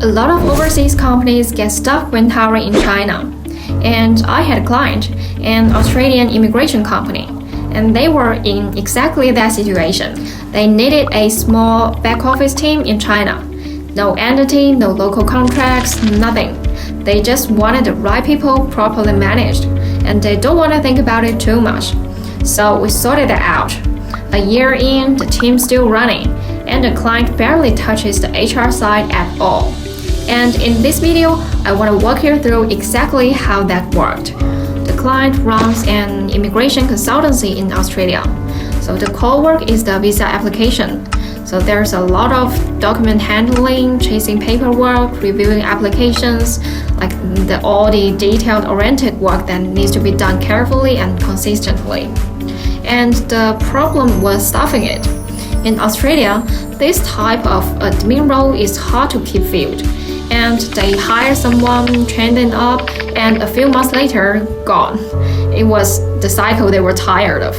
A lot of overseas companies get stuck when hiring in China. And I had a client, an Australian immigration company, and they were in exactly that situation. They needed a small back office team in China. No entity, no local contracts, nothing. They just wanted the right people properly managed, and they don't want to think about it too much. So we sorted that out. A year in, the team's still running, and the client barely touches the HR side at all. And in this video, I want to walk you through exactly how that worked. The client runs an immigration consultancy in Australia. So the core work is the visa application. So there's a lot of document handling, chasing paperwork, reviewing applications, like all the detailed-oriented work that needs to be done carefully and consistently. And the problem was staffing it. In Australia, this type of admin role is hard to keep filled. And they hire someone, train them up, and a few months later, gone. It was the cycle they were tired of.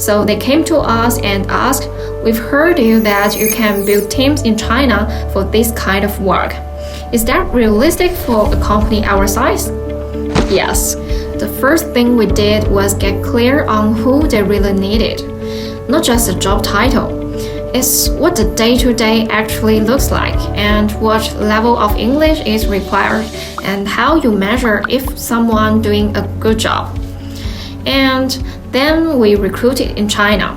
So they came to us and asked, "We've heard that you can build teams in China for this kind of work. Is that realistic for a company our size?" Yes. The first thing we did was get clear on who they really needed. Not just a job title. It's what the day-to-day actually looks like and what level of English is required and how you measure if someone doing a good job. And then we recruited in China.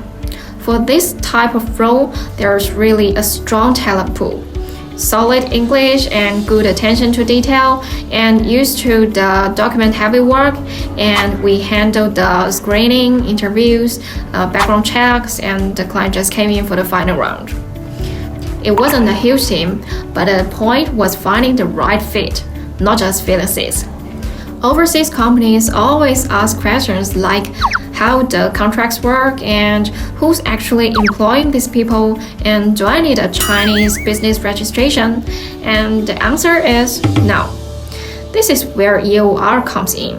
For this type of role, there's really a strong talent pool. Solid English and good attention to detail and used to the document-heavy work, and we handled the screening, interviews, background checks, and the client just came in for the final round. It wasn't a huge team, but the point was finding the right fit, not just filling seats. Overseas companies always ask questions like how the contracts work and who's actually employing these people, and do I need a Chinese business registration? And the answer is no. This is where EOR comes in.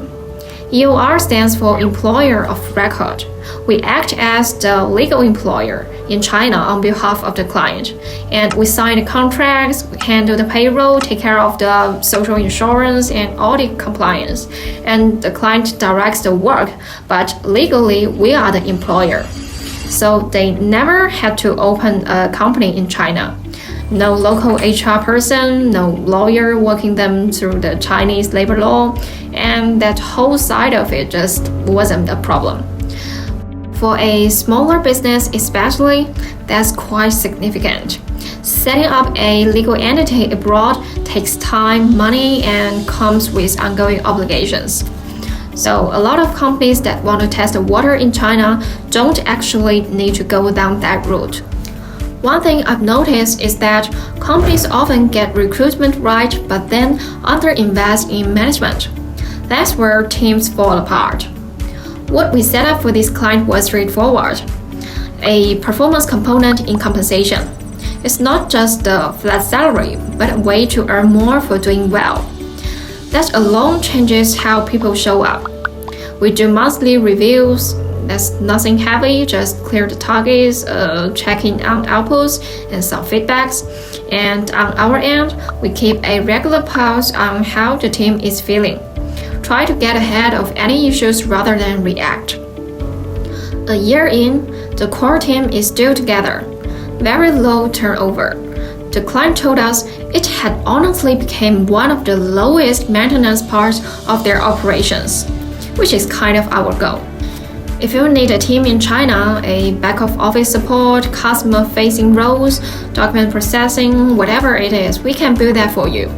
EOR stands for Employer of Record. We act as the legal employer in China on behalf of the client, and we sign the contracts, we handle the payroll, take care of the social insurance and all the compliance, and the client directs the work, but legally we are the employer. So they never had to open a company in China. No local HR person, no lawyer walking them through the Chinese labor law, and that whole side of it just wasn't a problem. For a smaller business especially, that's quite significant. Setting up a legal entity abroad takes time, money, and comes with ongoing obligations. So a lot of companies that want to test the water in China don't actually need to go down that route. One thing I've noticed is that companies often get recruitment right, but then underinvest in management. That's where teams fall apart. What we set up for this client was straightforward. A performance component in compensation. It's not just the flat salary, but a way to earn more for doing well. That alone changes how people show up. We do monthly reviews. That's nothing heavy, just clear the targets, checking on outputs, and some feedbacks. And on our end, we keep a regular pulse on how the team is feeling. Try to get ahead of any issues rather than react. A year in, the core team is still together. Very low turnover. The client told us it had honestly become one of the lowest maintenance parts of their operations, which is kind of our goal. If you need a team in China, a back of office support, customer-facing roles, document processing, whatever it is, we can build that for you.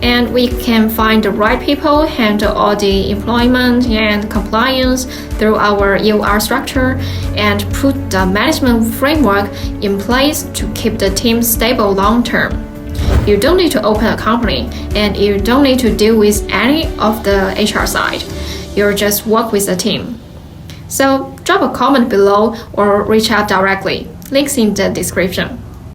And we can find the right people, handle all the employment and compliance through our EOR structure, and put the management framework in place to keep the team stable long term. You don't need to open a company, and you don't need to deal with any of the HR side. You just work with the team. So drop a comment below or reach out directly. Links in the description.